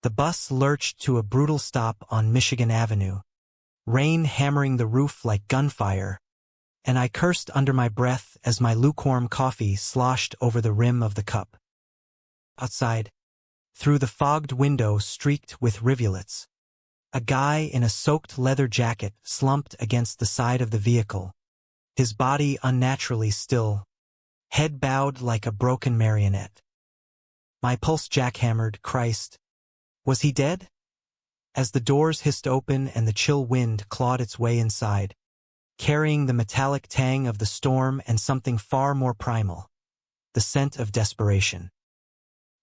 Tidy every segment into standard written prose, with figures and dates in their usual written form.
The bus lurched to a brutal stop on Michigan Avenue, rain hammering the roof like gunfire, and I cursed under my breath as my lukewarm coffee sloshed over the rim of the cup. Outside, through the fogged window streaked with rivulets, a guy in a soaked leather jacket slumped against the side of the vehicle, his body unnaturally still, head bowed like a broken marionette. My pulse jackhammered. Christ. Was he dead? As the doors hissed open and the chill wind clawed its way inside, carrying the metallic tang of the storm and something far more primal, the scent of desperation.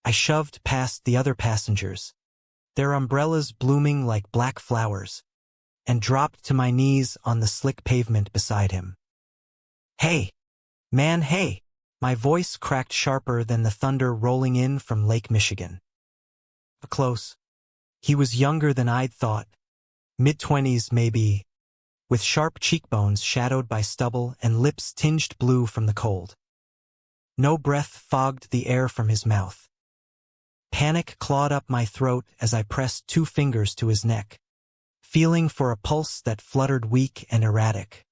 I shoved past the other passengers, their umbrellas blooming like black flowers, and dropped to my knees on the slick pavement beside him. "Hey! Man, hey!" My voice cracked sharper than the thunder rolling in from Lake Michigan. Close. He was younger than I'd thought, mid-20s maybe, with sharp cheekbones shadowed by stubble and lips tinged blue from the cold. No breath fogged the air from his mouth. Panic clawed up my throat as I pressed 2 fingers to his neck, feeling for a pulse that fluttered weak and erratic,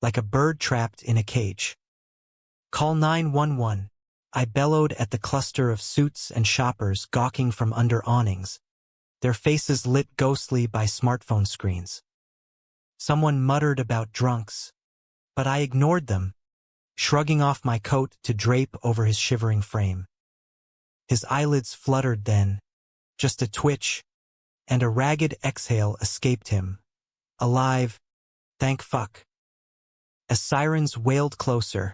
like a bird trapped in a cage. "Call 911. I bellowed at the cluster of suits and shoppers gawking from under awnings, their faces lit ghostly by smartphone screens. Someone muttered about drunks, but I ignored them, shrugging off my coat to drape over his shivering frame. His eyelids fluttered then, just a twitch, and a ragged exhale escaped him. Alive, thank fuck. As sirens wailed closer,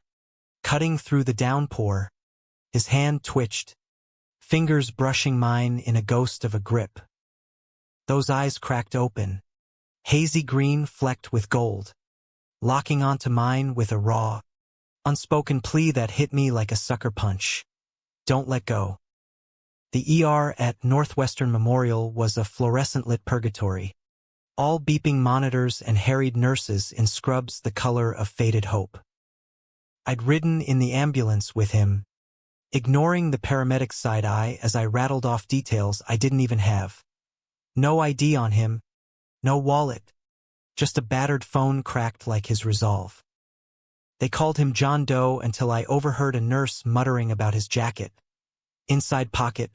cutting through the downpour, his hand twitched, fingers brushing mine in a ghost of a grip. Those eyes cracked open, hazy green flecked with gold, locking onto mine with a raw, unspoken plea that hit me like a sucker punch. Don't let go. The ER at Northwestern Memorial was a fluorescent-lit purgatory, all beeping monitors and harried nurses in scrubs the color of faded hope. I'd ridden in the ambulance with him, ignoring the paramedic's side eye as I rattled off details I didn't even have. No ID on him, no wallet, just a battered phone cracked like his resolve. They called him John Doe until I overheard a nurse muttering about his jacket. Inside pocket,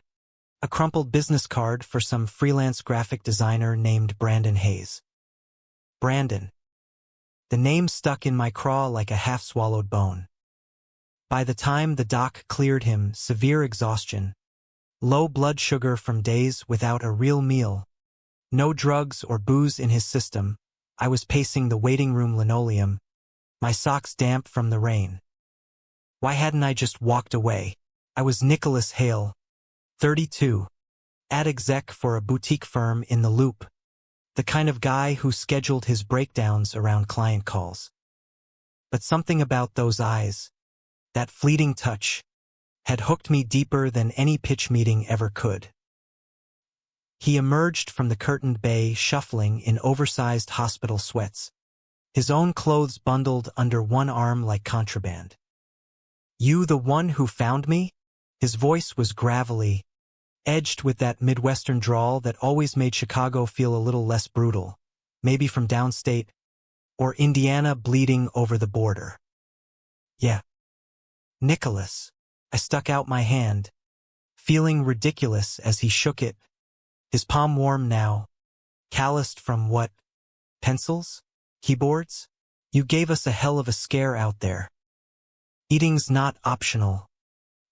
a crumpled business card for some freelance graphic designer named Brandon Hayes. Brandon. The name stuck in my craw like a half-swallowed bone. By the time the doc cleared him, severe exhaustion, low blood sugar from days without a real meal, no drugs or booze in his system, I was pacing the waiting room linoleum, my socks damp from the rain. Why hadn't I just walked away? I was Nicholas Hale, 32, ad exec for a boutique firm in the Loop, the kind of guy who scheduled his breakdowns around client calls. But something about those eyes, that fleeting touch, had hooked me deeper than any pitch meeting ever could. He emerged from the curtained bay shuffling in oversized hospital sweats, his own clothes bundled under one arm like contraband. "You the one who found me?" His voice was gravelly, edged with that Midwestern drawl that always made Chicago feel a little less brutal, maybe from downstate, or Indiana bleeding over the border. "Yeah. Nicholas." I stuck out my hand, feeling ridiculous as he shook it, his palm warm now, calloused from what? Pencils? Keyboards? "You gave us a hell of a scare out there. Eating's not optional,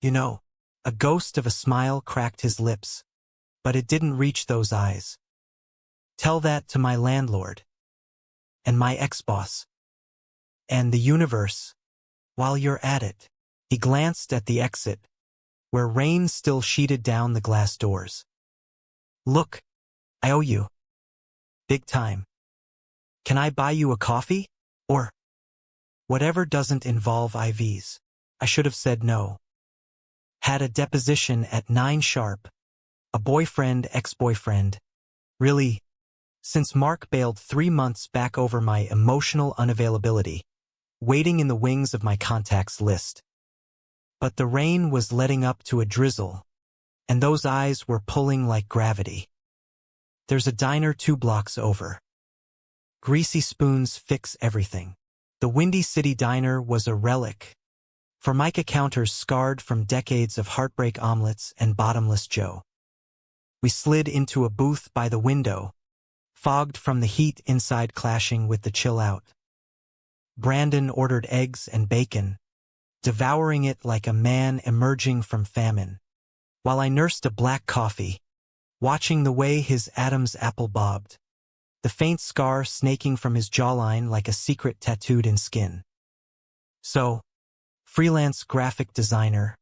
you know." A ghost of a smile cracked his lips, but it didn't reach those eyes. "Tell that to my landlord. And my ex-boss. And the universe, while you're at it." He glanced at the exit, where rain still sheeted down the glass doors. "Look, I owe you. Big time. Can I buy you a coffee? Or whatever doesn't involve IVs." I should have said no. Had a deposition at 9 sharp. A boyfriend, ex-boyfriend. Really, since Mark bailed 3 months back over my emotional unavailability, waiting in the wings of my contacts list. But the rain was letting up to a drizzle, and those eyes were pulling like gravity. There's a diner 2 blocks over. Greasy spoons fix everything. The Windy City Diner was a relic. Formica counters scarred from decades of heartbreak omelets and bottomless Joe. We slid into a booth by the window, fogged from the heat inside clashing with the chill out. Brandon ordered eggs and bacon, devouring it like a man emerging from famine, while I nursed a black coffee, watching the way his Adam's apple bobbed, the faint scar snaking from his jawline like a secret tattooed in skin. So, freelance graphic designer,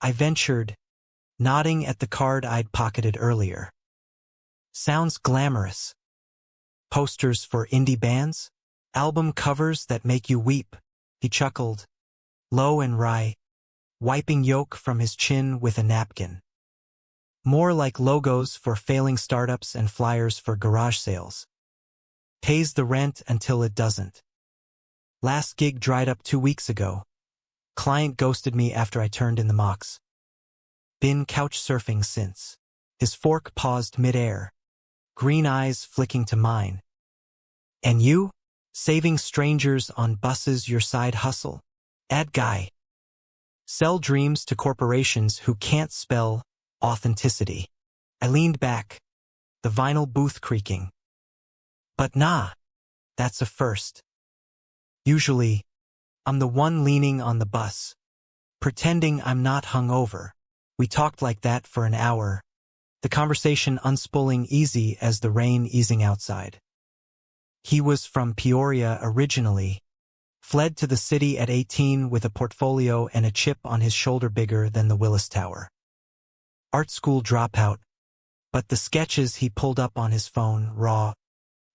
I ventured, nodding at the card I'd pocketed earlier. Sounds glamorous. Posters for indie bands? Album covers that make you weep, he chuckled, low and wry, wiping yolk from his chin with a napkin. More like logos for failing startups and flyers for garage sales. Pays the rent until it doesn't. Last gig dried up 2 weeks ago. Client ghosted me after I turned in the mocks. Been couch surfing since. His fork paused midair, green eyes flicking to mine. And you? Saving strangers on buses your side hustle? Ad guy. Sell dreams to corporations who can't spell authenticity. I leaned back, the vinyl booth creaking. But nah, that's a first. Usually, I'm the one leaning on the bus, pretending I'm not hungover. We talked like that for an hour, the conversation unspooling easy as the rain easing outside. He was from Peoria originally, fled to the city at 18 with a portfolio and a chip on his shoulder bigger than the Willis Tower. Art school dropout, but the sketches he pulled up on his phone, raw,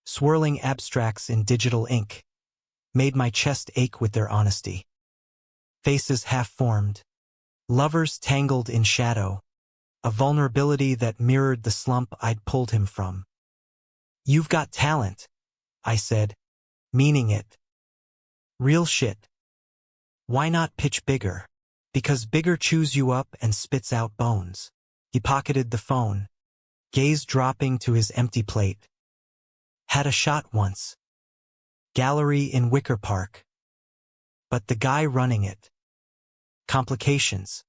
swirling abstracts in digital ink, made my chest ache with their honesty. Faces half-formed, lovers tangled in shadow, a vulnerability that mirrored the slump I'd pulled him from. You've got talent, I said, meaning it. Real shit. Why not pitch bigger? Because bigger chews you up and spits out bones. He pocketed the phone, gaze dropping to his empty plate. Had a shot once. Gallery in Wicker Park. But the guy running it. Complications.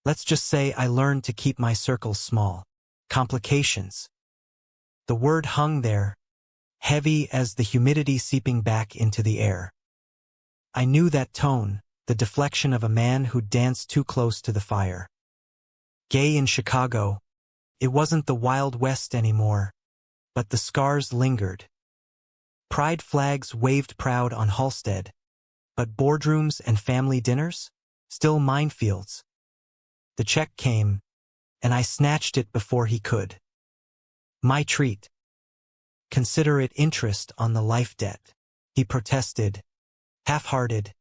Let's just say I learned to keep my circles small. Complications. The word hung there, heavy as the humidity seeping back into the air. I knew that tone, the deflection of a man who danced too close to the fire. Gay in Chicago, it wasn't the Wild West anymore, but the scars lingered. Pride flags waved proud on Halsted, but boardrooms and family dinners? Still minefields. The check came, and I snatched it before he could. My treat. Consider it interest on the life debt, he protested, half-hearted,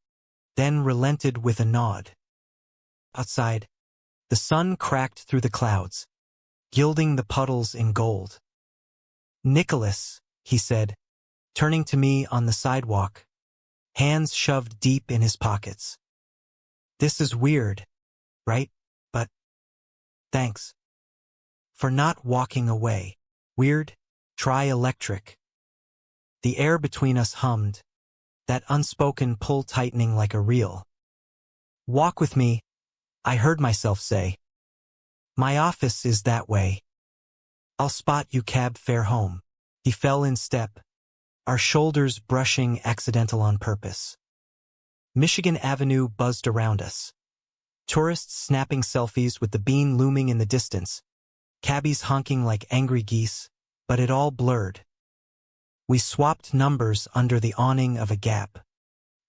then relented with a nod. Outside, the sun cracked through the clouds, gilding the puddles in gold. Nicholas, he said, turning to me on the sidewalk, hands shoved deep in his pockets. This is weird, right? But thanks for not walking away. Weird? Try electric. The air between us hummed, that unspoken pull tightening like a reel. Walk with me, I heard myself say. My office is that way. I'll spot you cab fare home. He fell in step, our shoulders brushing accidental on purpose. Michigan Avenue buzzed around us. Tourists snapping selfies with the bean looming in the distance, cabbies honking like angry geese, but it all blurred. We swapped numbers under the awning of a Gap,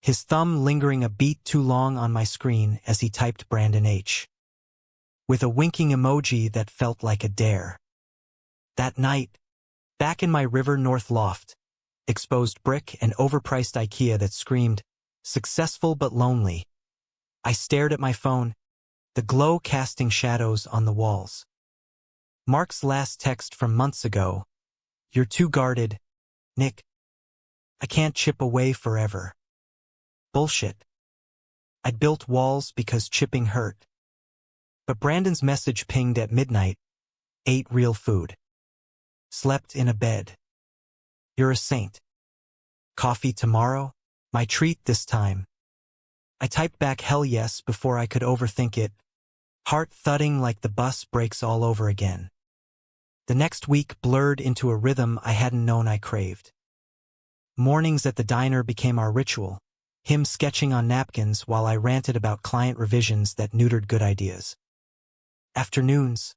his thumb lingering a beat too long on my screen as he typed Brandon H. with a winking emoji that felt like a dare. That night, back in my River North loft, exposed brick and overpriced IKEA that screamed, successful but lonely, I stared at my phone, the glow casting shadows on the walls. Mark's last text from months ago, you're too guarded, Nick. I can't chip away forever. Bullshit. I'd built walls because chipping hurt. But Brandon's message pinged at midnight. Ate real food. Slept in a bed. You're a saint. Coffee tomorrow? My treat this time. I typed back hell yes before I could overthink it, heart thudding like the bus brakes all over again. The next week blurred into a rhythm I hadn't known I craved. Mornings at the diner became our ritual, him sketching on napkins while I ranted about client revisions that neutered good ideas. Afternoons,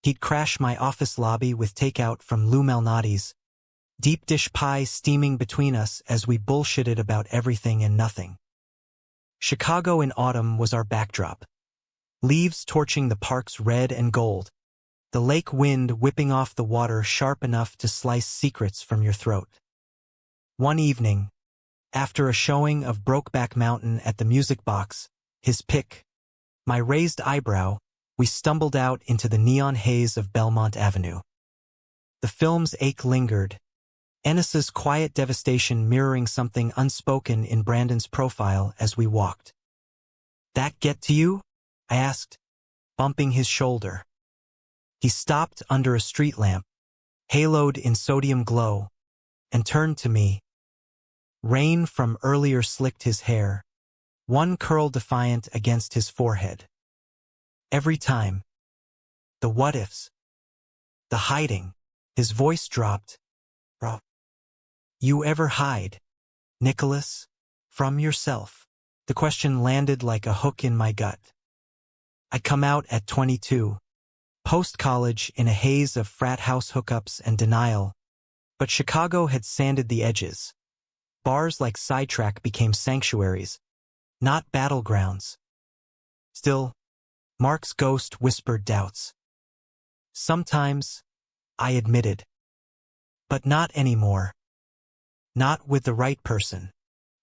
he'd crash my office lobby with takeout from Lou Malnati's, deep dish pie steaming between us as we bullshitted about everything and nothing. Chicago in autumn was our backdrop. Leaves torching the parks red and gold, the lake wind whipping off the water sharp enough to slice secrets from your throat. One evening, after a showing of Brokeback Mountain at the Music Box, his pick, my raised eyebrow, we stumbled out into the neon haze of Belmont Avenue. The film's ache lingered, Ennis's quiet devastation mirroring something unspoken in Brandon's profile as we walked. "That get to you?" I asked, bumping his shoulder. He stopped under a street lamp, haloed in sodium glow, and turned to me. Rain from earlier slicked his hair, one curl defiant against his forehead. Every time. The what-ifs. The hiding. His voice dropped. "Bro, you ever hide, Nicholas, from yourself?" The question landed like a hook in my gut. I'd come out at 22, post-college in a haze of frat house hookups and denial, but Chicago had sanded the edges. Bars like Sidetrack became sanctuaries, not battlegrounds. Still, Mark's ghost whispered doubts. Sometimes, I admitted. But not anymore. Not with the right person.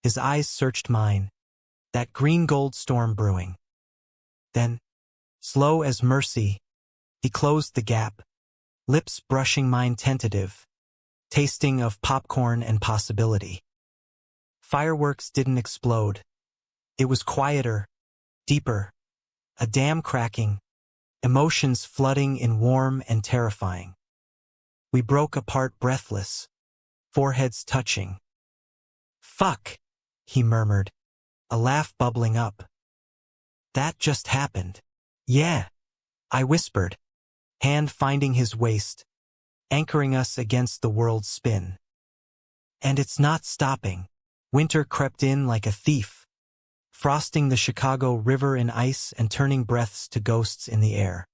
His eyes searched mine, that green-gold storm brewing. Then, slow as mercy, he closed the gap, lips brushing mine tentative, tasting of popcorn and possibility. Fireworks didn't explode. It was quieter, deeper, a dam cracking, emotions flooding in warm and terrifying. We broke apart breathless, foreheads touching. "Fuck," he murmured, a laugh bubbling up. "That just happened." "Yeah," I whispered, hand finding his waist, anchoring us against the world's spin. "And it's not stopping." Winter crept in like a thief, frosting the Chicago River in ice and turning breaths to ghosts in the air.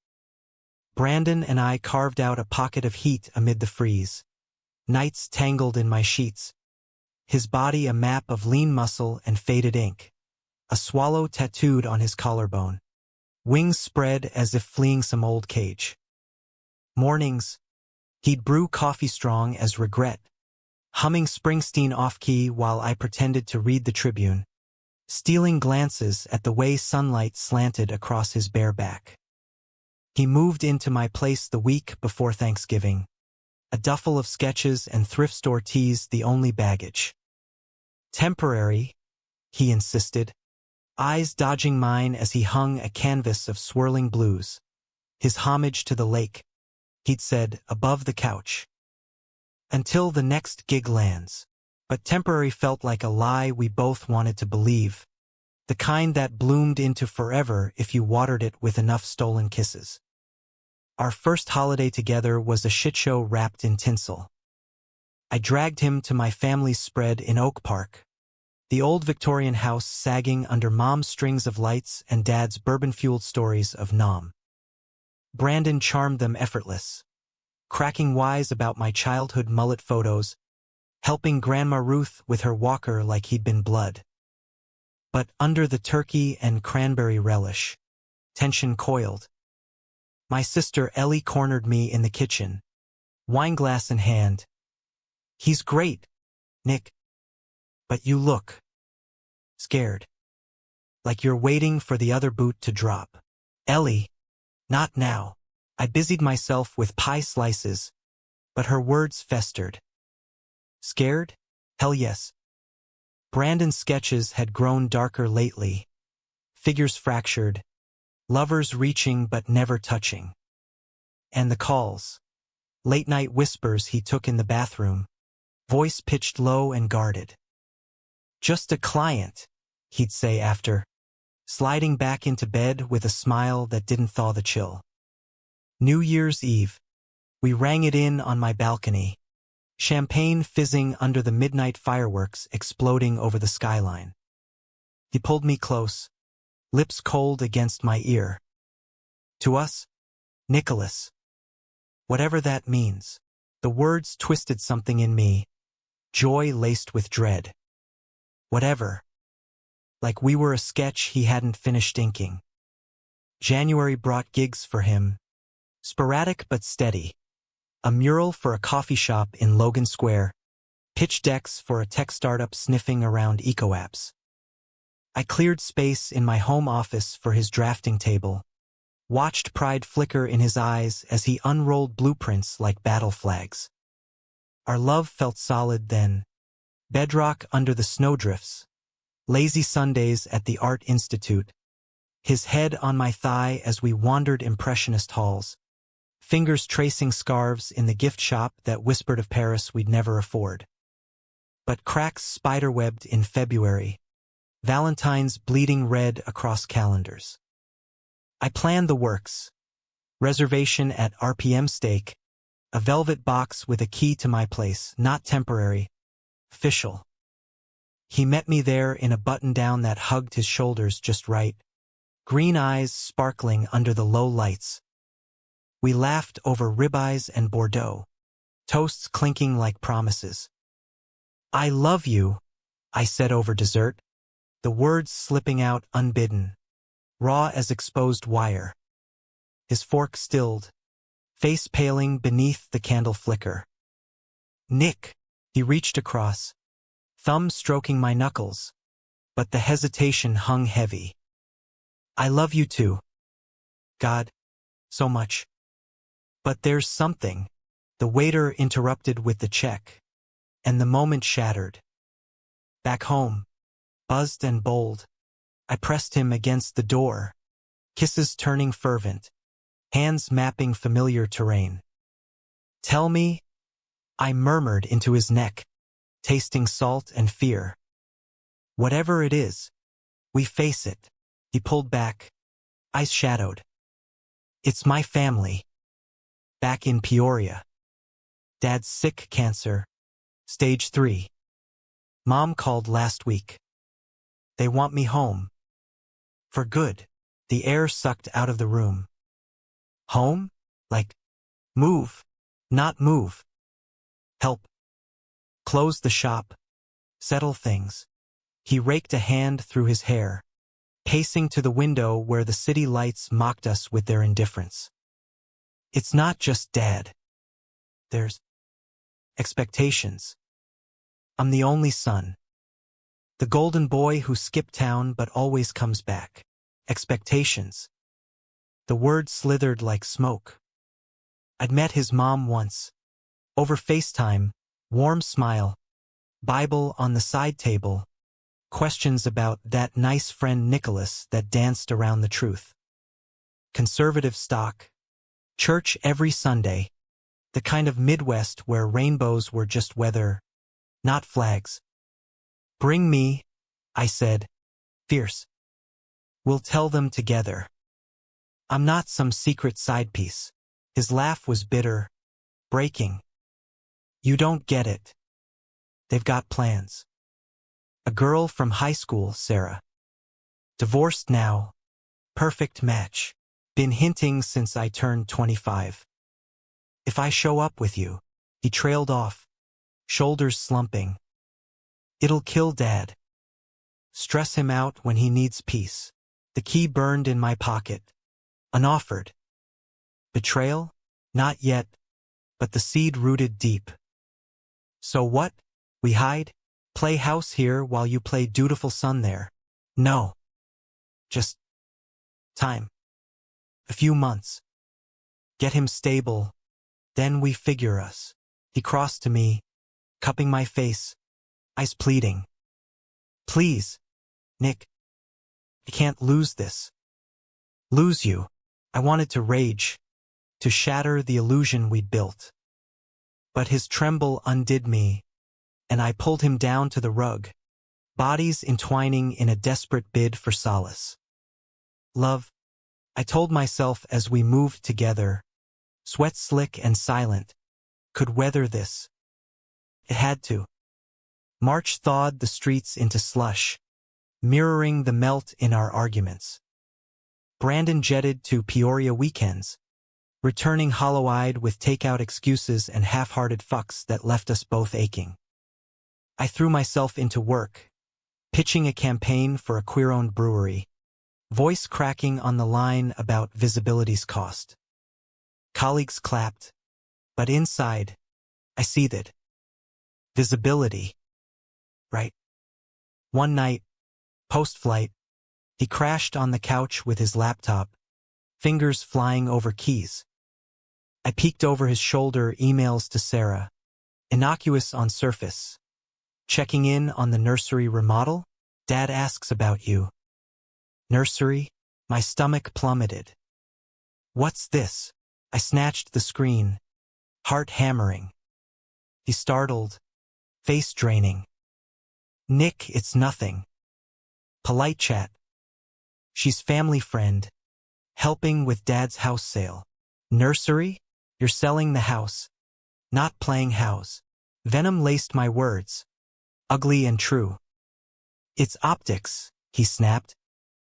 Brandon and I carved out a pocket of heat amid the freeze. Nights tangled in my sheets. His body a map of lean muscle and faded ink. A swallow tattooed on his collarbone. Wings spread as if fleeing some old cage. Mornings, he'd brew coffee strong as regret, humming Springsteen off-key while I pretended to read the Tribune, stealing glances at the way sunlight slanted across his bare back. He moved into my place the week before Thanksgiving, a duffel of sketches and thrift store teas the only baggage. "Temporary," he insisted, eyes dodging mine as he hung a canvas of swirling blues, his homage to the lake, he'd said, above the couch. "Until the next gig lands." But temporary felt like a lie we both wanted to believe, the kind that bloomed into forever if you watered it with enough stolen kisses. Our first holiday together was a shitshow wrapped in tinsel. I dragged him to my family's spread in Oak Park, the old Victorian house sagging under Mom's strings of lights and Dad's bourbon-fueled stories of Nom. Brandon charmed them effortless, cracking wise about my childhood mullet photos, helping Grandma Ruth with her walker like he'd been blood. But under the turkey and cranberry relish, tension coiled. My sister Ellie cornered me in the kitchen, wineglass in hand. "He's great, Nick. But you look scared. Like you're waiting for the other boot to drop." "Ellie, not now." I busied myself with pie slices, but her words festered. "Scared? Hell yes." Brandon's sketches had grown darker lately, figures fractured, Lovers reaching but never touching. And the calls. Late-night whispers he took in the bathroom, voice pitched low and guarded. "Just a client," he'd say after, sliding back into bed with a smile that didn't thaw the chill. New Year's Eve. We rang it in on my balcony, champagne fizzing under the midnight fireworks exploding over the skyline. He pulled me close, lips cold against my ear. "To us, Nicholas." Whatever that means. The words twisted something in me, joy laced with dread. Whatever. Like we were a sketch he hadn't finished inking. January brought gigs for him, sporadic but steady. A mural for a coffee shop in Logan Square, pitch decks for a tech startup sniffing around eco-apps. I cleared space in my home office for his drafting table, watched pride flicker in his eyes as he unrolled blueprints like battle flags. Our love felt solid then, bedrock under the snowdrifts, lazy Sundays at the Art Institute, his head on my thigh as we wandered impressionist halls, fingers tracing scarves in the gift shop that whispered of Paris we'd never afford. But cracks spiderwebbed in February, Valentine's bleeding red across calendars. I planned the works. Reservation at RPM Steak, a velvet box with a key to my place, not temporary, official. He met me there in a button-down that hugged his shoulders just right, green eyes sparkling under the low lights. We laughed over ribeyes and Bordeaux, toasts clinking like promises. "I love you," I said over dessert, the words slipping out unbidden, raw as exposed wire. His fork stilled, face paling beneath the candle flicker. "Nick," he reached across, thumb stroking my knuckles, but the hesitation hung heavy. "I love you too. God, so much. But there's something," the waiter interrupted with the check, and the moment shattered. Back home, buzzed and bold, I pressed him against the door, kisses turning fervent, hands mapping familiar terrain. "Tell me," I murmured into his neck, tasting salt and fear. "Whatever it is, we face it." He pulled back, eyes shadowed. "It's my family. Back in Peoria. Dad's sick, cancer. Stage 3. Mom called last week. They want me home. For good." The air sucked out of the room. "Home? Like, move, not move. Help. Close the shop. Settle things." He raked a hand through his hair, pacing to the window where the city lights mocked us with their indifference. "It's not just Dad. There's expectations. I'm the only son. The golden boy who skipped town but always comes back. Expectations." The word slithered like smoke. I'd met his mom once. Over FaceTime, warm smile, Bible on the side table, questions about that nice friend Nicholas that danced around the truth. Conservative stock. Church every Sunday. The kind of Midwest where rainbows were just weather, not flags. "Bring me," I said, fierce. "We'll tell them together. I'm not some secret side piece." His laugh was bitter, breaking. "You don't get it. They've got plans. A girl from high school, Sarah. Divorced now. Perfect match. Been hinting since I turned 25. If I show up with you." He trailed off, shoulders slumping. "It'll kill Dad. Stress him out when he needs peace." The key burned in my pocket. Unoffered. Betrayal? Not yet, but the seed rooted deep. "So what? We hide? Play house here while you play dutiful son there?" "No. Just time. A few months. Get him stable, then we figure us." He crossed to me, cupping my face, eyes pleading. "Please, Nick. I can't lose this." Lose you. I wanted to rage, to shatter the illusion we'd built. But his tremble undid me, and I pulled him down to the rug, bodies entwining in a desperate bid for solace. Love, I told myself as we moved together, sweat slick and silent, could weather this. It had to. March thawed the streets into slush, mirroring the melt in our arguments. Brandon jetted to Peoria weekends, returning hollow-eyed with takeout excuses and half-hearted fucks that left us both aching. I threw myself into work, pitching a campaign for a queer-owned brewery, voice cracking on the line about visibility's cost. Colleagues clapped, but inside, I seethed. Visibility. Right. One night, post-flight, he crashed on the couch with his laptop, fingers flying over keys. I peeked over his shoulder, emails to Sarah, innocuous on surface. Checking in on the nursery remodel? Dad asks about you. Nursery? My stomach plummeted. What's this? I snatched the screen, heart hammering. He startled, face draining. Nick, it's nothing. Polite chat. She's family friend, helping with Dad's house sale. Nursery? You're selling the house, not playing house. Venom laced my words, ugly and true. It's optics, he snapped,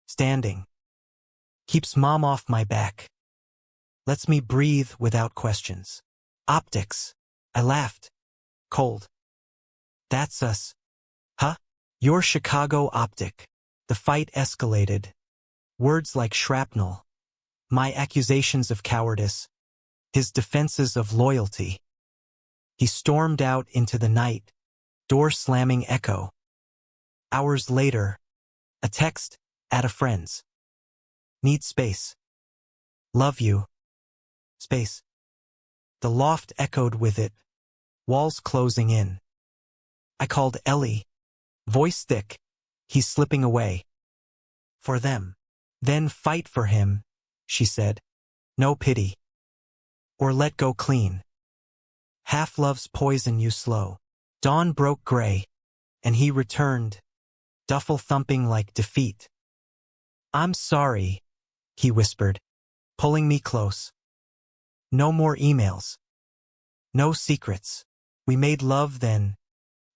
standing. Keeps Mom off my back. Lets me breathe without questions. Optics. I laughed. Cold. That's us. Huh? You're Chicago optic. The fight escalated. Words like shrapnel. My accusations of cowardice. His defenses of loyalty. He stormed out into the night, door slamming echo. Hours later, a text at a friend's. Need space. Love you. Space. The loft echoed with it, walls closing in. I called Ellie, voice thick. He's slipping away. For them. Then fight for him, she said. No pity. Or let go clean. Half love's poison you slow. Dawn broke gray, and he returned, duffel thumping like defeat. I'm sorry, he whispered, pulling me close. No more emails. No secrets. We made love then,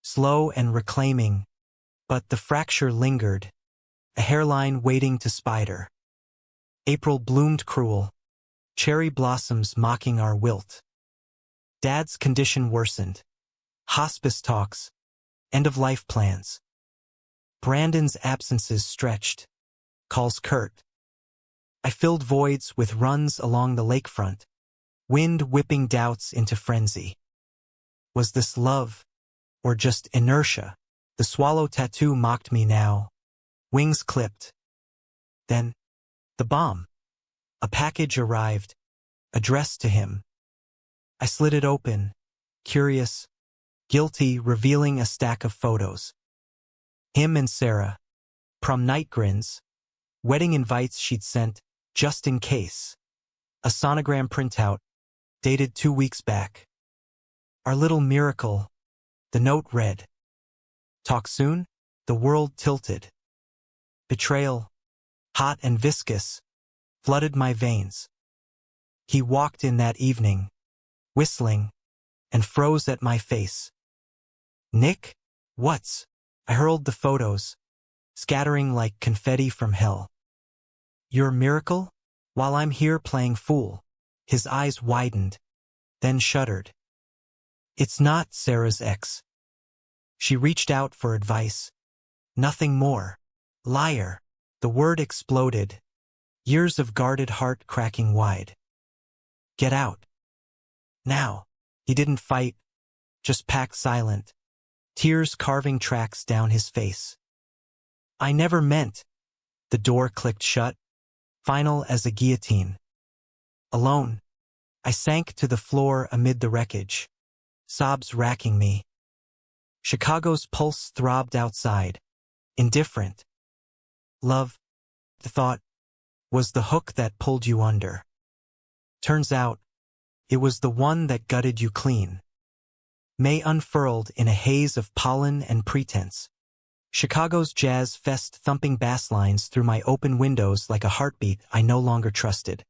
slow and reclaiming, but the fracture lingered, a hairline waiting to spider. April bloomed cruel, cherry blossoms mocking our wilt. Dad's condition worsened. Hospice talks, end-of-life plans. Brandon's absences stretched, calls curt. I filled voids with runs along the lakefront, wind whipping doubts into frenzy. Was this love, or just inertia? The swallow tattoo mocked me now, wings clipped. Then, the bomb. A package arrived, addressed to him. I slid it open, curious, guilty, revealing a stack of photos. Him and Sarah, prom night grins, wedding invites she'd sent, just in case. A sonogram printout, dated 2 weeks back. Our little miracle, the note read. Talk soon? The world tilted. Betrayal, hot and viscous, flooded my veins. He walked in that evening, whistling, and froze at my face. Nick? What's? I hurled the photos, scattering like confetti from hell. Your miracle? While I'm here playing fool. His eyes widened, then shuddered. It's not Sarah's ex. She reached out for advice. Nothing more. Liar. The word exploded, years of guarded heart cracking wide. Get out. Now. He didn't fight, just packed silent, tears carving tracks down his face. I never meant. The door clicked shut, final as a guillotine. Alone, I sank to the floor amid the wreckage, sobs racking me. Chicago's pulse throbbed outside, indifferent. Love, the thought, was the hook that pulled you under. Turns out, it was the one that gutted you clean. May unfurled in a haze of pollen and pretense. Chicago's jazz fest thumping bass lines through my open windows like a heartbeat I no longer trusted.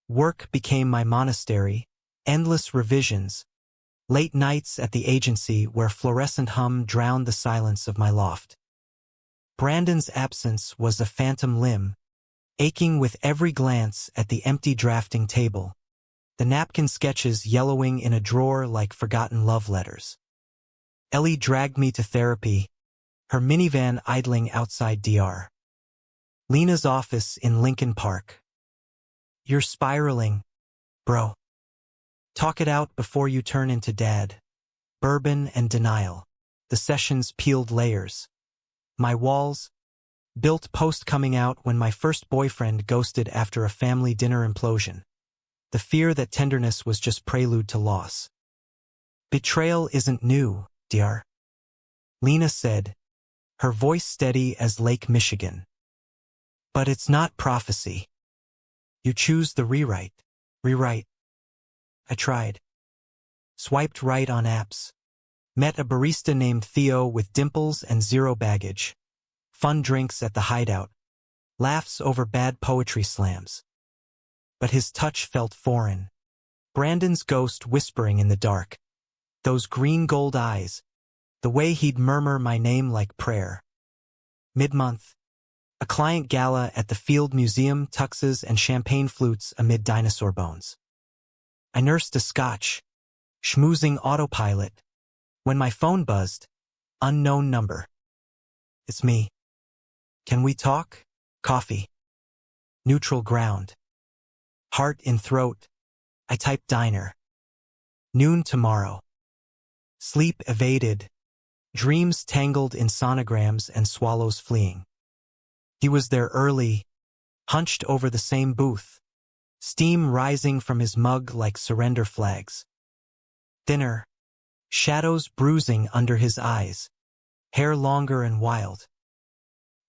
Work became my monastery, endless revisions, late nights at the agency where fluorescent hum drowned the silence of my loft. Brandon's absence was a phantom limb, aching with every glance at the empty drafting table, the napkin sketches yellowing in a drawer like forgotten love letters. Ellie dragged me to therapy, her minivan idling outside DR. Lena's office in Lincoln Park. You're spiraling, bro. Talk it out before you turn into dad. Bourbon and denial. The sessions peeled layers. My walls, built post coming out when my first boyfriend ghosted after a family dinner implosion. The fear that tenderness was just prelude to loss. Betrayal isn't new, dear. Lena said, her voice steady as Lake Michigan. But it's not prophecy. You choose the rewrite. I tried. Swiped right on apps. Met a barista named Theo with dimples and zero baggage. Fun drinks at the hideout. Laughs over bad poetry slams. But his touch felt foreign. Brandon's ghost whispering in the dark. Those green gold eyes. The way he'd murmur my name like prayer. Mid-month. A client gala at the Field Museum, tuxes and champagne flutes amid dinosaur bones. I nursed a scotch, schmoozing autopilot, when my phone buzzed. Unknown number. It's me. Can we talk? Coffee. Neutral ground. Heart in throat. I typed diner. Noon tomorrow. Sleep evaded. Dreams tangled in sonograms and swallows fleeing. He was there early, hunched over the same booth, steam rising from his mug like surrender flags. Thinner, shadows bruising under his eyes, hair longer and wild.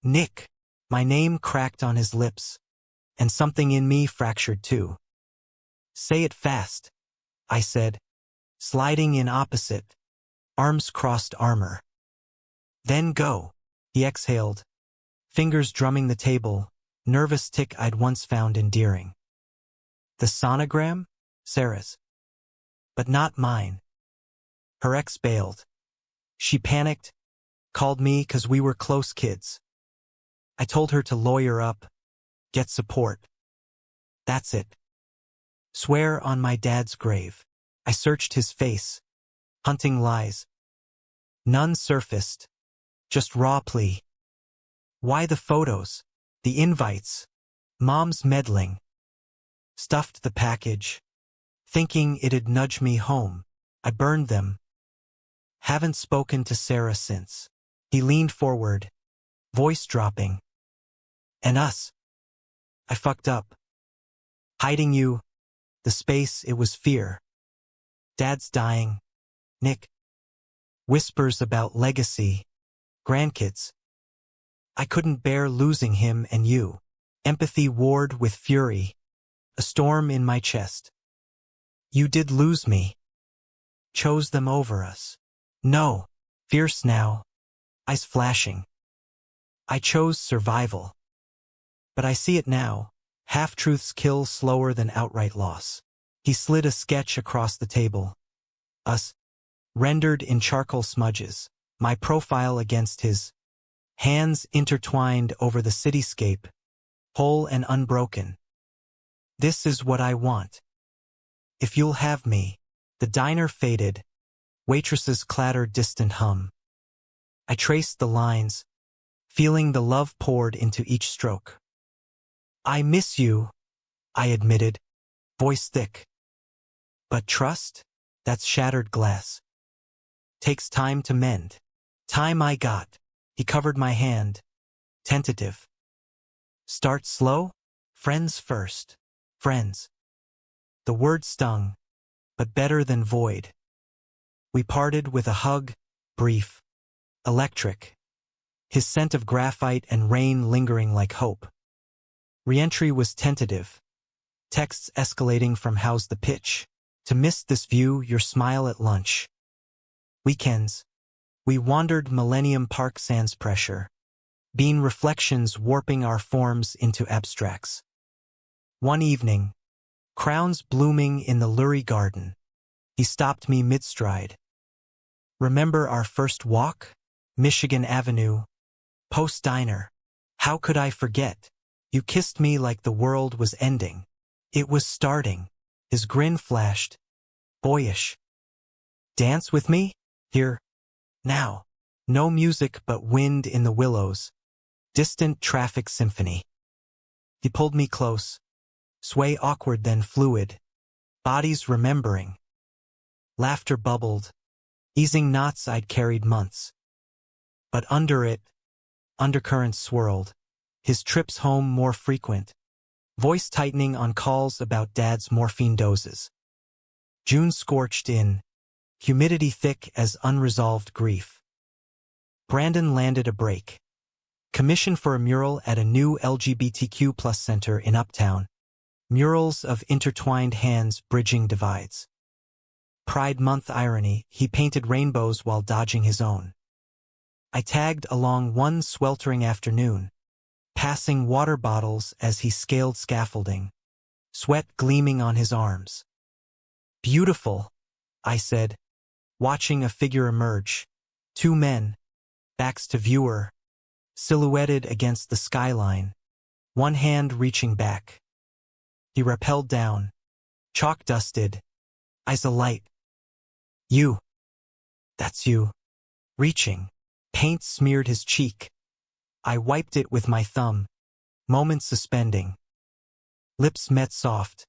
Nick, my name cracked on his lips, and something in me fractured too. Say it fast, I said, sliding in opposite, arms crossed armor. Then go, he exhaled, fingers drumming the table, nervous tick I'd once found endearing. The sonogram? Sarah's. But not mine. Her ex bailed. She panicked, called me 'cause we were close kids. I told her to lawyer up, get support. That's it. Swear on my dad's grave. I searched his face, hunting lies. None surfaced, just raw plea. Why the photos, the invites, mom's meddling? Stuffed the package, thinking it'd nudge me home. I burned them. Haven't spoken to Sarah since. He leaned forward, voice dropping. And us. I fucked up. Hiding you, the space, it was fear. Dad's dying. Nick. Whispers about legacy, grandkids. I couldn't bear losing him and you. Empathy warred with fury, a storm in my chest. You did lose me. Chose them over us. No, fierce now, eyes flashing. I chose survival. But I see it now, half-truths kill slower than outright loss. He slid a sketch across the table. Us, rendered in charcoal smudges, my profile against his. Hands intertwined over the cityscape, whole and unbroken. This is what I want. If you'll have me. The diner faded. Waitresses clatter distant hum. I traced the lines, feeling the love poured into each stroke. I miss you, I admitted, voice thick. But trust? That's shattered glass. Takes time to mend. Time I got. He covered my hand. Tentative. Start slow? Friends first. Friends. The word stung, but better than void. We parted with a hug, brief. Electric. His scent of graphite and rain lingering like hope. Reentry was tentative. Texts escalating from "how's the pitch" to "missed this view, your smile at lunch." Weekends. We wandered Millennium Park sans pressure. Bean reflections warping our forms into abstracts. One evening, crowns blooming in the Lurie garden, he stopped me mid-stride. "Remember our first walk? Michigan Avenue, Post Diner. How could I forget? You kissed me like the world was ending. It was starting." His grin flashed, boyish. "Dance with me? Here. Now." No music but wind in the willows. Distant traffic symphony. He pulled me close. Sway awkward then fluid. Bodies remembering. Laughter bubbled, easing knots I'd carried months. But under it, undercurrents swirled. His trips home more frequent. Voice tightening on calls about Dad's morphine doses. June scorched in. Humidity thick as unresolved grief. Brandon landed a break. Commission for a mural at a new LGBTQ+ center in Uptown. Murals of intertwined hands bridging divides. Pride Month irony, he painted rainbows while dodging his own. I tagged along one sweltering afternoon, passing water bottles as he scaled scaffolding, sweat gleaming on his arms. "Beautiful," I said, watching a figure emerge. Two men, backs to viewer, silhouetted against the skyline, one hand reaching back. He rappelled down, chalk-dusted, eyes alight. "You. That's you." Reaching, paint smeared his cheek. I wiped it with my thumb, moments suspending. Lips met soft,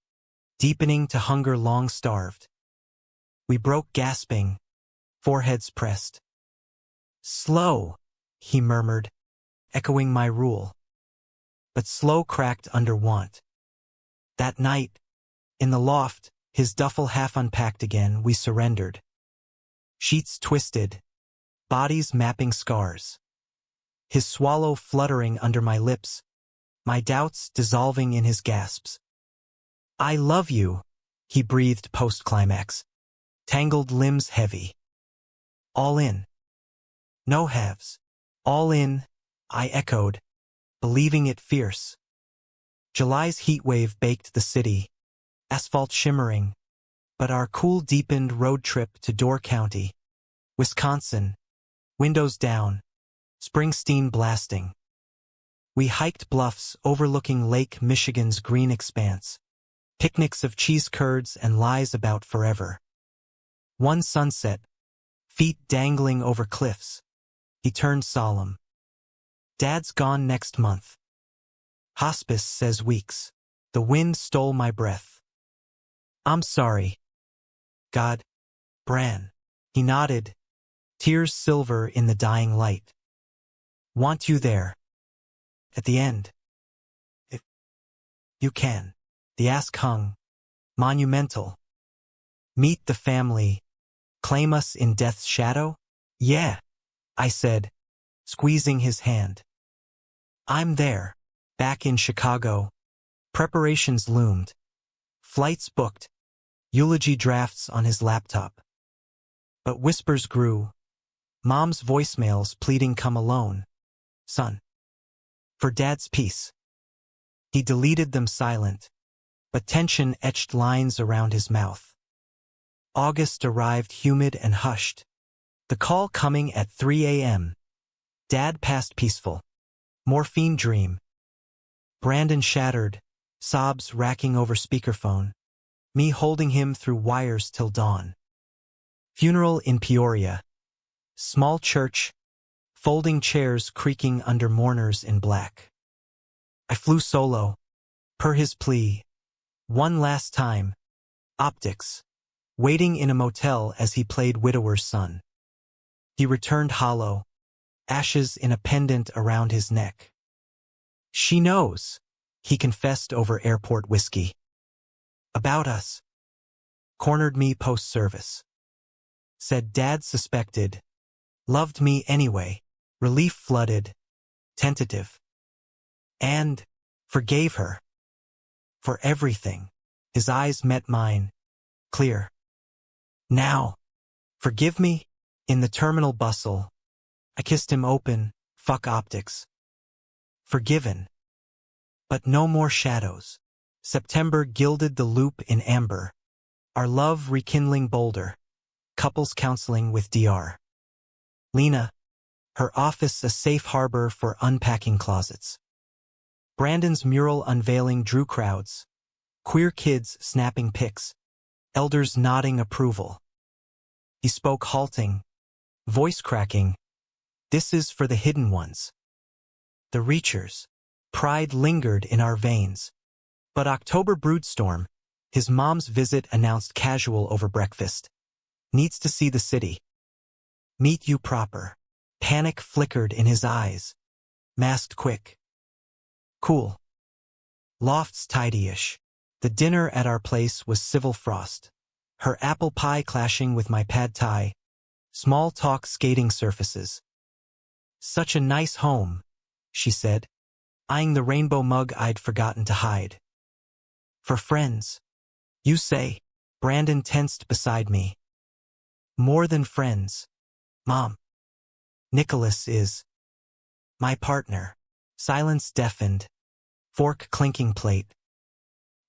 deepening to hunger long starved. We broke gasping, foreheads pressed. "Slow," he murmured, echoing my rule. But slow cracked under want. That night, in the loft, his duffel half unpacked again, we surrendered. Sheets twisted, bodies mapping scars. His swallow fluttering under my lips, my doubts dissolving in his gasps. "I love you," he breathed post-climax, tangled limbs heavy. "All in." No halves. "All in," I echoed, believing it fierce. July's heatwave baked the city, asphalt shimmering, but our cool deepened road trip to Door County, Wisconsin, windows down, Springsteen blasting. We hiked bluffs overlooking Lake Michigan's green expanse, picnics of cheese curds and lies about forever. One sunset, feet dangling over cliffs, he turned solemn. "Dad's gone next month." Hospice says weeks. The wind stole my breath. "I'm sorry." "God, Bran." He nodded, tears silver in the dying light. "Want you there. At the end. If you can." The ask hung, monumental. "Meet the family. Claim us in death's shadow?" "Yeah," I said, squeezing his hand. "I'm there." Back in Chicago, preparations loomed. Flights booked, eulogy drafts on his laptop. But whispers grew. Mom's voicemails pleading come alone. "Son. For Dad's peace." He deleted them silent, but tension etched lines around his mouth. August arrived humid and hushed. The call coming at 3 a.m. Dad passed peaceful. Morphine dream. Brandon shattered, sobs racking over speakerphone. Me holding him through wires till dawn. Funeral in Peoria. Small church, folding chairs creaking under mourners in black. I flew solo, per his plea. One last time. Optics. Waiting in a motel as he played Widower's Son. He returned hollow, ashes in a pendant around his neck. "She knows," he confessed over airport whiskey. "About us." Cornered me post-service. Said Dad suspected. Loved me anyway. Relief flooded. Tentative. And, Forgave her. For everything. His eyes met mine. Clear. Now. Forgive me? In the terminal bustle. I kissed him open. Fuck optics. Forgiven. But no more shadows. September gilded the loop in amber. Our love rekindling bolder. Couples counseling with Dr. Lena. Her office a safe harbor for unpacking closets. Brandon's mural unveiling drew crowds. Queer kids snapping pics. Elders nodding approval. He spoke halting. Voice cracking. This is for the hidden ones. The reachers. Pride lingered in our veins. But October brewed storm. His mom's visit announced casual over breakfast. Needs to see the city. Meet you proper. Panic flickered in his eyes. Masked quick. Cool. Lofts tidy-ish. The dinner at our place was civil frost. Her apple pie clashing with my pad thai. Small talk skating surfaces. Such a nice home, she said, eyeing the rainbow mug I'd forgotten to hide. For friends. You say. Brandon tensed beside me. More than friends. Mom. Nicholas is my partner. Silence deafened. Fork clinking plate.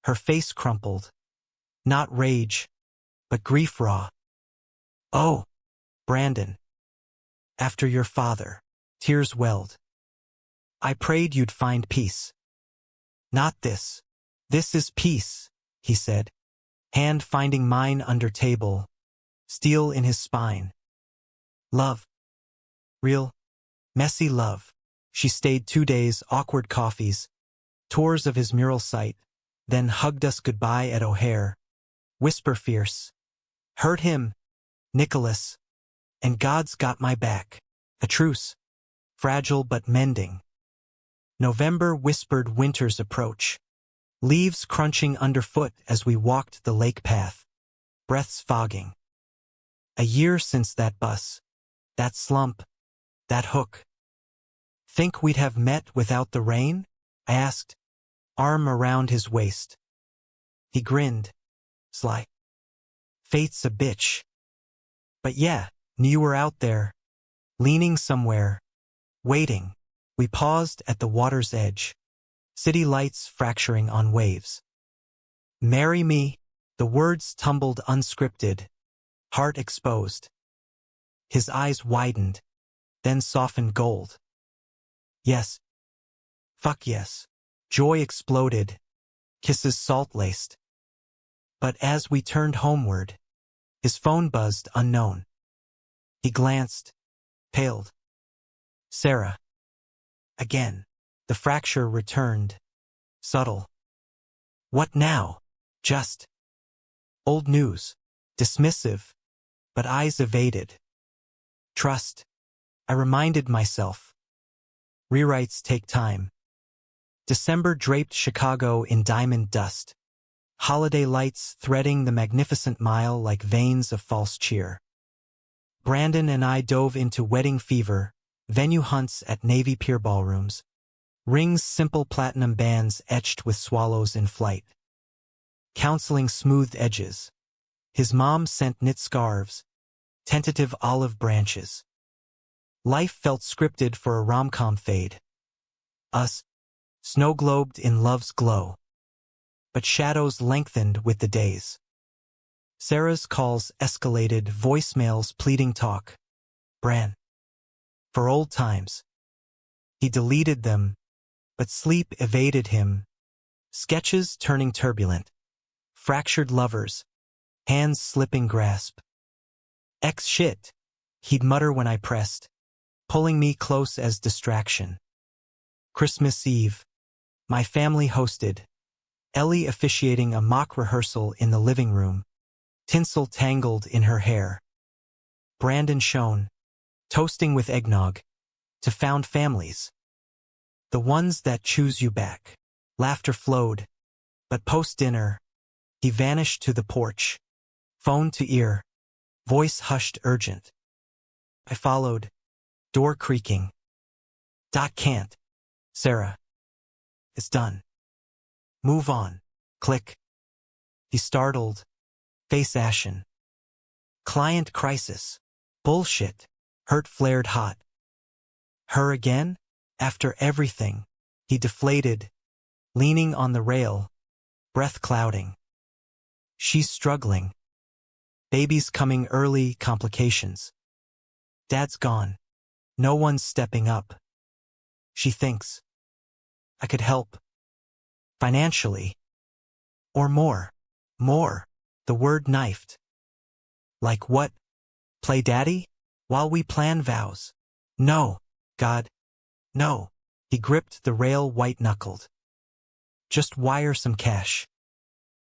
Her face crumpled. Not rage, but grief raw. Oh, Brandon. After your father. Tears welled. I prayed you'd find peace. Not this. This is peace, he said. Hand finding mine under table. Steel in his spine. Love. Real. Messy love. She stayed 2 days, awkward coffees. Tours of his mural site. Then hugged us goodbye at O'Hare. Whisper fierce. Heard him. Nicholas. And God's got my back. A truce. Fragile but mending. November whispered winter's approach. Leaves crunching underfoot as we walked the lake path. Breaths fogging. A year since that bus. That slump. That hook. Think we'd have met without the rain? I asked, arm around his waist. He grinned. Sly. Fate's a bitch. But yeah, knew you were out there. Leaning somewhere. Waiting. We paused at the water's edge. City lights fracturing on waves. Marry me. The words tumbled unscripted. Heart exposed. His eyes widened. Then softened gold. Yes. Fuck yes. Joy exploded. Kisses salt-laced. But as we turned homeward, his phone buzzed unknown. He glanced. Paled. Sarah. Again. The fracture returned. Subtle. What now? Just. Old news. Dismissive. But eyes evaded. Trust. I reminded myself. Rewrites take time. December draped Chicago in diamond dust. Holiday lights threading the magnificent mile like veins of false cheer. Brandon and I dove into wedding fever, venue hunts at Navy Pier ballrooms. Rings simple platinum bands etched with swallows in flight. Counseling smoothed edges. His mom sent knit scarves. Tentative olive branches. Life felt scripted for a rom-com fade. Us. Snow-globed in love's glow. But shadows lengthened with the days. Sarah's calls escalated, voicemails pleading talk. Bran. For old times. He deleted them, but sleep evaded him. Sketches turning turbulent. Fractured lovers. Hands slipping grasp. X shit, he'd mutter when I pressed, pulling me close as distraction. Christmas Eve. My family hosted. Ellie officiating a mock rehearsal in the living room. Tinsel tangled in her hair. Brandon shone. Toasting with eggnog. To found families. The ones that choose you back. Laughter flowed. But post-dinner, he vanished to the porch. Phone to ear. Voice hushed urgent. I followed. Door creaking. Can't. Sarah. It's done. Move on. Click. He startled, face ashen. Client crisis. Bullshit. Hurt flared hot. Her again? After everything. He deflated, leaning on the rail, breath clouding. She's struggling. Baby's coming early, complications. Dad's gone. No one's stepping up. She thinks. I could help. Financially. Or more. More. The word knifed. Like what? Play daddy? While we plan vows. No. God. No. He gripped the rail white-knuckled. Just wire some cash.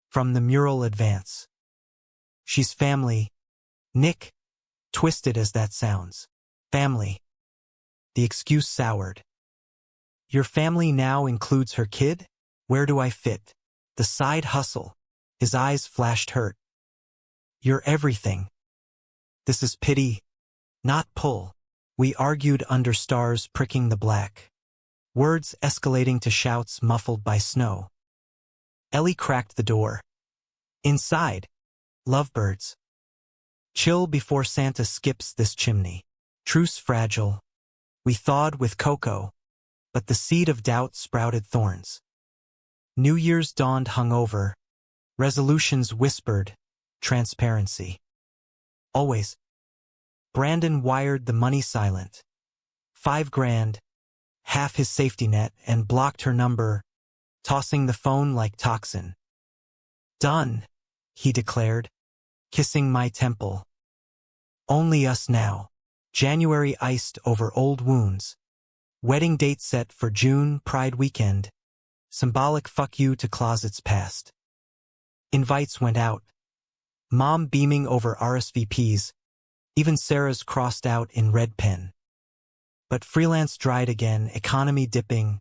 From the mural advance. She's family. Nick. Twisted as that sounds. Family. The excuse soured. Your family now includes her kid? Where do I fit? The side hustle. His eyes flashed hurt. You're everything. This is pity, not pull. We argued under stars pricking the black. Words escalating to shouts muffled by snow. Ellie cracked the door. Inside. Lovebirds. Chill before Santa skips this chimney. Truce fragile. We thawed with cocoa, but the seed of doubt sprouted thorns. New Year's dawned hungover. Resolutions whispered. Transparency. Always. Brandon wired the money silent. $5,000, half his safety net, and blocked her number, tossing the phone like toxin. Done, he declared, kissing my temple. Only us now. January iced over old wounds. Wedding date set for June, Pride weekend. Symbolic fuck you to closets past. Invites went out. Mom beaming over RSVPs. Even Sarah's crossed out in red pen. But freelance dried again, economy dipping,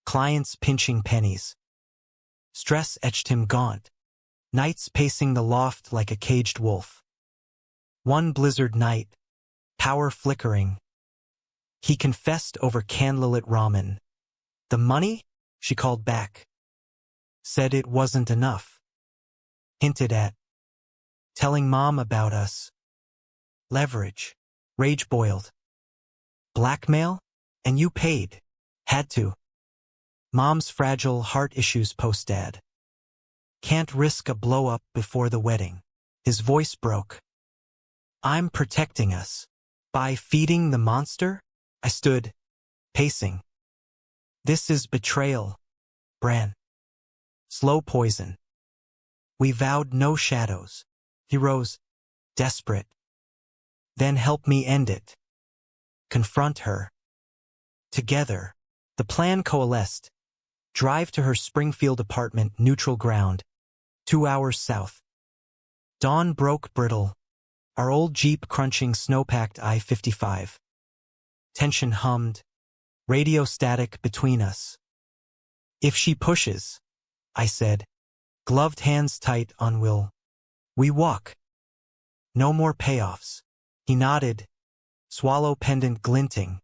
clients pinching pennies. Stress etched him gaunt. Nights pacing the loft like a caged wolf. One blizzard night, power flickering. He confessed over candlelit ramen. The money? She called back. Said it wasn't enough. Hinted at. Telling Mom about us. Leverage. Rage boiled. Blackmail? And you paid. Had to. Mom's fragile heart issues post-dad. Can't risk a blow-up before the wedding. His voice broke. I'm protecting us. By feeding the monster? I stood, pacing. This is betrayal, Bran. Slow poison. We vowed no shadows. He rose, desperate. Then help me end it. Confront her. Together. The plan coalesced. Drive to her Springfield apartment, neutral ground. 2 hours south. Dawn broke brittle. Our old Jeep crunching snow-packed I-55. Tension hummed. Radio static between us. If she pushes, I said, gloved hands tight on Will. We walk. No more payoffs. He nodded, swallow pendant glinting.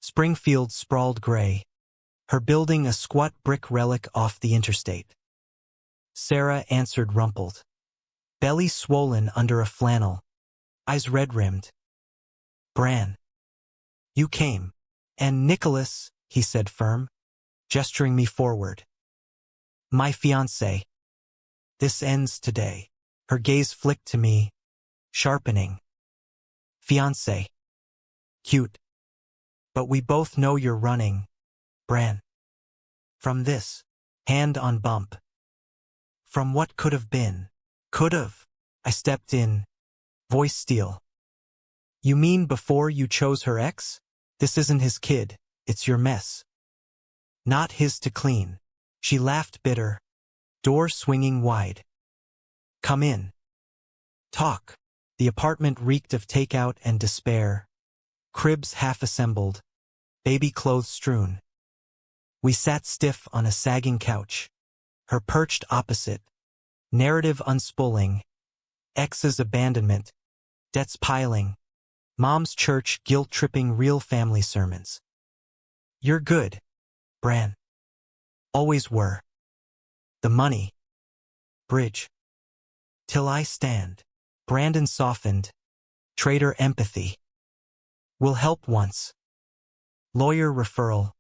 Springfield sprawled gray, her building a squat brick relic off the interstate. Sarah answered rumpled, belly swollen under a flannel, eyes red-rimmed. Bran. You came. And Nicholas, he said firm, gesturing me forward. My fiancé. This ends today. Her gaze flicked to me, sharpening. Fiancé. Cute. But we both know you're running, Bran. From this. Hand on bump. From what could have been. Could have. I stepped in. Voice steel. You mean before you chose her ex? This isn't his kid. It's your mess. Not his to clean. She laughed bitter. Door swinging wide. Come in. Talk. The apartment reeked of takeout and despair. Cribs half-assembled. Baby clothes strewn. We sat stiff on a sagging couch. Her perched opposite. Narrative unspooling. Ex's abandonment. Debts piling. Mom's church guilt-tripping real family sermons. You're good, Bran. Always were. The money. Bridge. Till I stand. Brandon softened. Trader empathy. Will help once. Lawyer referral.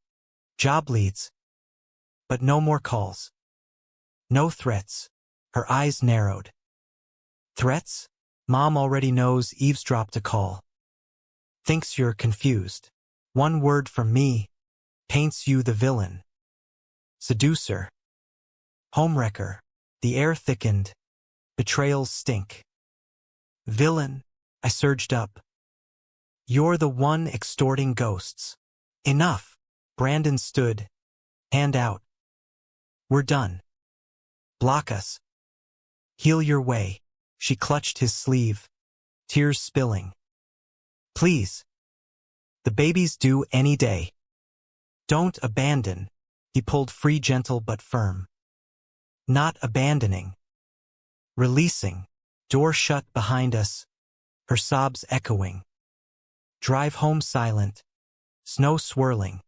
Job leads. But no more calls. No threats. Her eyes narrowed. Threats? Mom already knows eavesdropped a call. Thinks you're confused. One word from me paints you the villain. Seducer. Homewrecker. The air thickened. Betrayals stink. Villain, I surged up. You're the one extorting ghosts. Enough. Brandon stood. Hand out. We're done. Block us. Heal your way. She clutched his sleeve. Tears spilling. Please. The baby's due any day. Don't abandon. He pulled free, gentle but firm. Not abandoning. Releasing. Door shut behind us. Her sobs echoing. Drive home silent. Snow swirling.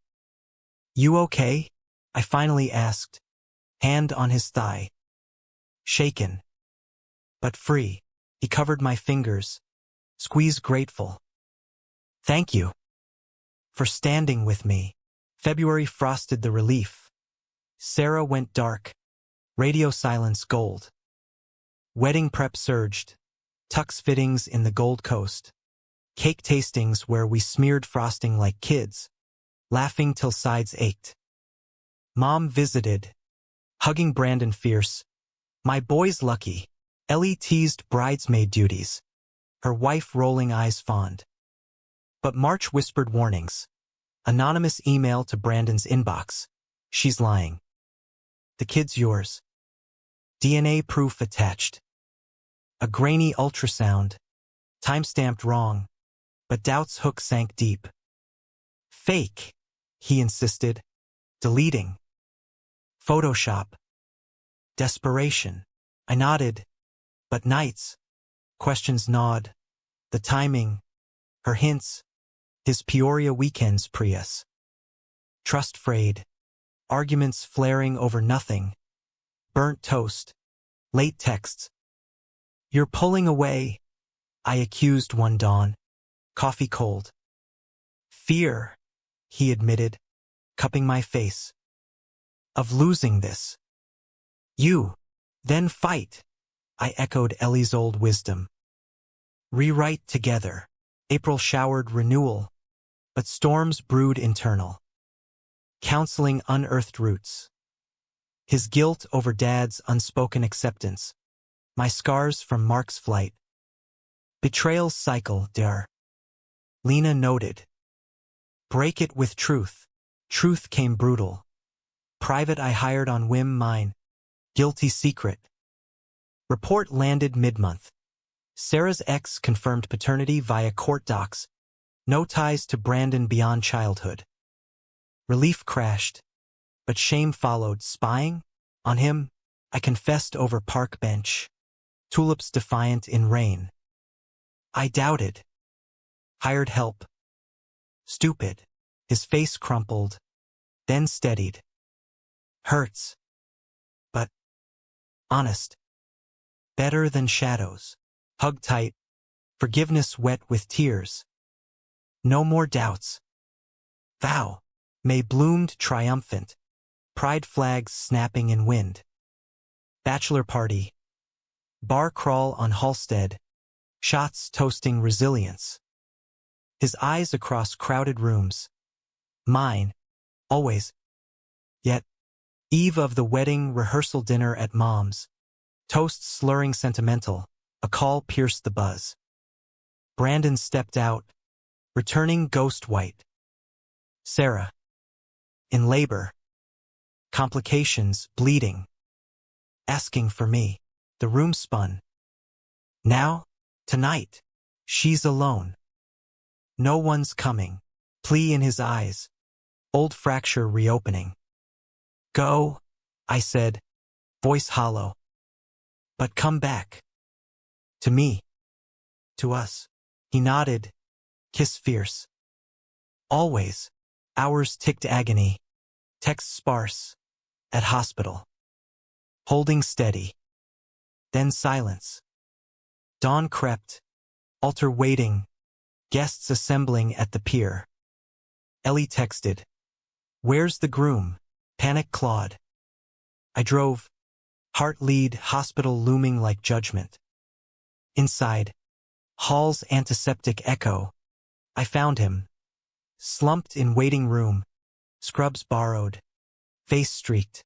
You okay? I finally asked. Hand on his thigh. Shaken. But free. He covered my fingers. Squeeze grateful. Thank you. For standing with me. February frosted the relief. Sarah went dark. Radio silence gold. Wedding prep surged. Tux fittings in the Gold Coast. Cake tastings where we smeared frosting like kids. Laughing till sides ached. Mom visited. Hugging Brandon fierce. My boy's lucky. Ellie teased bridesmaid duties. Her wife rolling eyes fond. But March whispered warnings. Anonymous email to Brandon's inbox. She's lying. The kid's yours. DNA proof attached. A grainy ultrasound. Time-stamped wrong. But doubt's hook sank deep. Fake, he insisted. Deleting. Photoshop. Desperation. I nodded. But nights. Questions gnawed. The timing. Her hints. His Peoria weekends Prius. Trust frayed. Arguments flaring over nothing. Burnt toast. Late texts. You're pulling away. I accused one dawn. Coffee cold. Fear, he admitted, cupping my face. Of losing this. You. Then fight. I echoed Ellie's old wisdom. Rewrite together. April showered renewal. But storms brewed internal. Counseling unearthed roots. His guilt over Dad's unspoken acceptance. My scars from Mark's flight. Betrayal's cycle, der. Lena noted. Break it with truth. Truth came brutal. Private I hired on whim mine. Guilty secret. Report landed mid-month. Sarah's ex confirmed paternity via court docs. No ties to Brandon beyond childhood. Relief crashed. But shame followed. Spying? On him? I confessed over park bench. Tulips defiant in rain. I doubted. Hired help. Stupid. His face crumpled. Then steadied. Hurts. But honest. Better than shadows. Hug tight. Forgiveness wet with tears. No more doubts. Vow. May bloomed triumphant. Pride flags snapping in wind. Bachelor party. Bar crawl on Halstead. Shots toasting resilience. His eyes across crowded rooms. Mine. Always. Yet. Eve of the wedding rehearsal dinner at Mom's. Toast slurring sentimental. A call pierced the buzz. Brandon stepped out. Returning ghost white. Sarah. In labor. Complications, bleeding. Asking for me. The room spun. Now, tonight, she's alone. No one's coming. Plea in his eyes. Old fracture reopening. Go, I said, voice hollow. But come back. To me. To us. He nodded. Kiss fierce. Always. Hours ticked agony. Text sparse. At hospital. holding steady. Then silence. Dawn crept, altar waiting, guests assembling at the pier. Ellie texted, "Where's the groom?" Panic clawed. I drove, heart lead, hospital looming like judgment. Inside, hall's antiseptic echo. I found him, slumped in waiting room, scrubs borrowed, face streaked.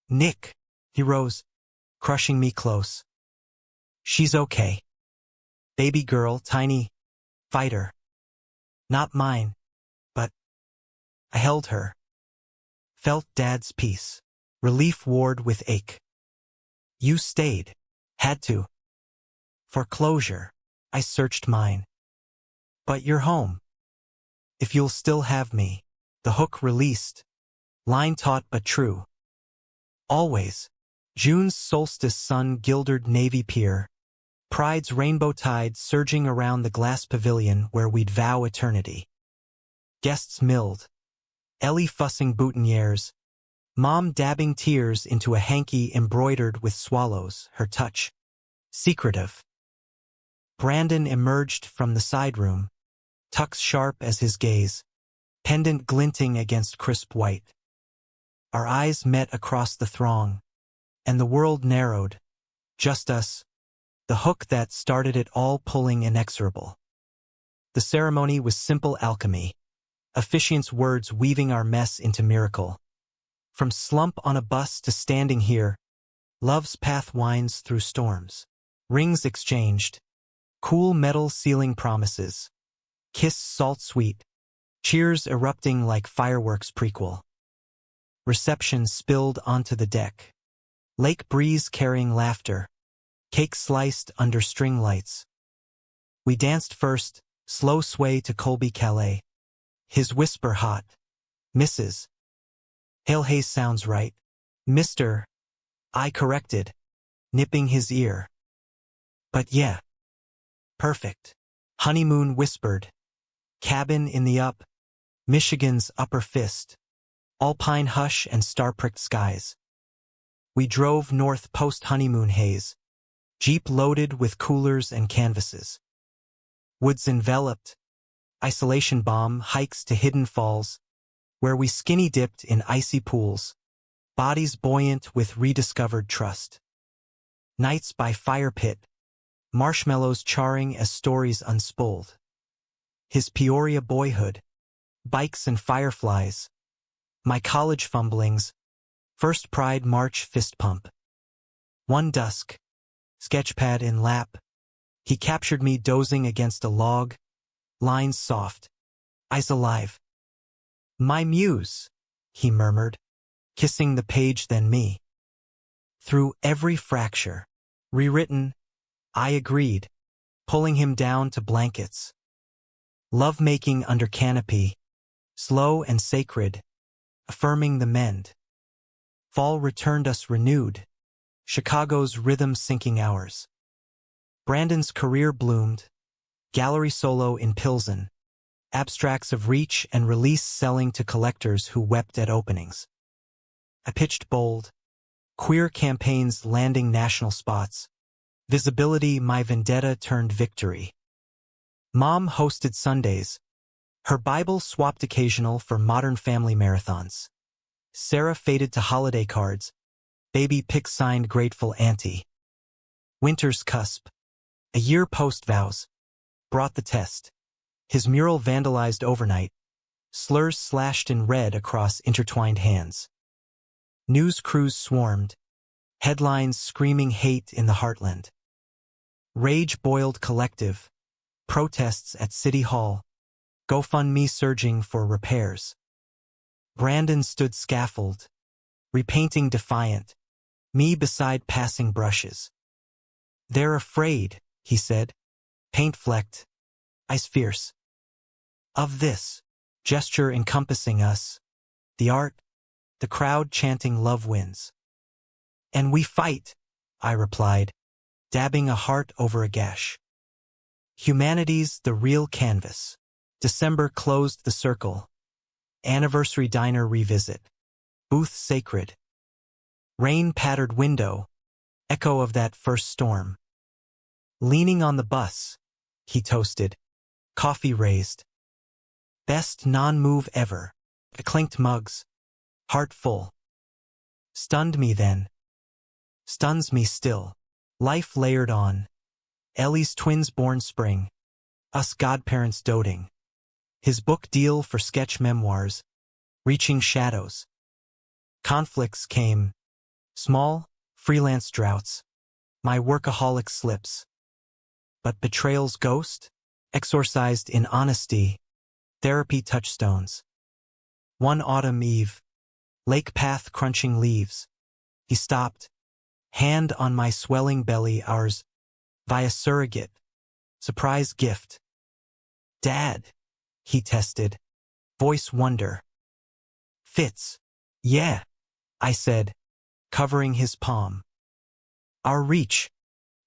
"Nick," he rose, crushing me close. "She's okay. Baby girl, tiny, fighter. Not mine, but..." I held her. Felt Dad's peace. Relief warred with ache. "You stayed. Had to. For closure." I searched mine. "But you're home. If you'll still have me." The hook released. Line taut but true. Always. June's solstice sun gildered Navy Pier. Pride's rainbow tide surging around the glass pavilion where we'd vow eternity. Guests milled. Ellie fussing boutonnieres. Mom dabbing tears into a hanky embroidered with swallows, her touch secretive. Brandon emerged from the side room, tucks sharp as his gaze, pendant glinting against crisp white. Our eyes met across the throng, and the world narrowed. Just us, the hook that started it all pulling inexorable. The ceremony was simple alchemy, officiant's words weaving our mess into miracle. From slump on a bus to standing here, love's path winds through storms. Rings exchanged, cool metal sealing promises, kiss salt sweet, cheers erupting like fireworks prequel. Reception spilled onto the deck. Lake breeze carrying laughter, cake sliced under string lights. We danced first, slow sway to Colby Calais. His whisper hot, "Mrs. Hail Hayes sounds right. Mr." I corrected, nipping his ear. "But yeah. Perfect." Honeymoon whispered. Cabin in the up, Michigan's upper fist. Alpine hush and star-pricked skies. We drove north post-honeymoon haze. Jeep loaded with coolers and canvases. Woods enveloped. Isolation bomb hikes to hidden falls, where we skinny dipped in icy pools, bodies buoyant with rediscovered trust. Nights by fire pit, marshmallows charring as stories unspooled. His Peoria boyhood, bikes and fireflies, my college fumblings, first Pride March fist pump. One dusk, sketchpad in lap, he captured me dozing against a log, lines soft, eyes alive. "My muse," he murmured, kissing the page then me. Through every fracture, rewritten, I agreed, pulling him down to blankets. Love-making under canopy, slow and sacred, affirming the mend. Fall returned us renewed, Chicago's rhythm syncing ours. Brandon's career bloomed, gallery solo in Pilsen, abstracts of reach and release selling to collectors who wept at openings. I pitched bold, queer campaigns landing national spots, visibility my vendetta turned victory. Mom hosted Sundays, her Bible swapped occasional for Modern Family marathons. Sarah faded to holiday cards, baby pic signed Grateful Auntie. Winter's cusp, a year post-vows, brought the test. His mural vandalized overnight, slurs slashed in red across intertwined hands. News crews swarmed, headlines screaming hate in the heartland. Rage boiled collective, protests at City Hall, GoFundMe surging for repairs. Brandon stood scaffold, repainting defiant, me beside passing brushes. "They're afraid," he said, paint-flecked, eyes fierce. Of this, gesture encompassing us, the art, the crowd chanting love wins. "And we fight," I replied, dabbing a heart over a gash. Humanity's the real canvas. December closed the circle. Anniversary diner revisit. Booth sacred. Rain pattered window, echo of that first storm. Leaning on the bus, he toasted, coffee raised. Best non-move ever. Clinked mugs, heart full. Stunned me then. Stuns me still. Life layered on. Ellie's twins born spring. Us godparents doting. His book deal for sketch memoirs. Reaching shadows. Conflicts came. Small, freelance droughts. My workaholic slips. But betrayal's ghost? Exorcised in honesty. Therapy touchstones. One autumn eve. Lake path crunching leaves. He stopped. Hand on my swelling belly, ours. Via surrogate. Surprise gift. Dad, he tested. Voice wonder. Fits. Yeah, I said, covering his palm. Our reach.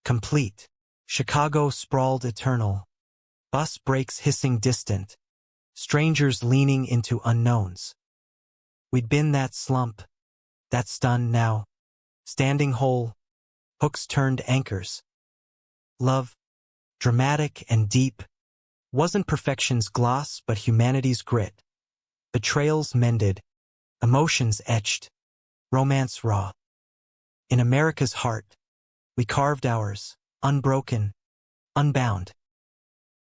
Complete. Chicago sprawled eternal. Bus brakes hissing distant. Strangers leaning into unknowns. We'd been that slump. That stun now. Standing whole. Hooks turned anchors. Love. Dramatic and deep. Wasn't perfection's gloss but humanity's grit. Betrayals mended. Emotions etched. Romance raw. In America's heart, we carved ours, unbroken, unbound.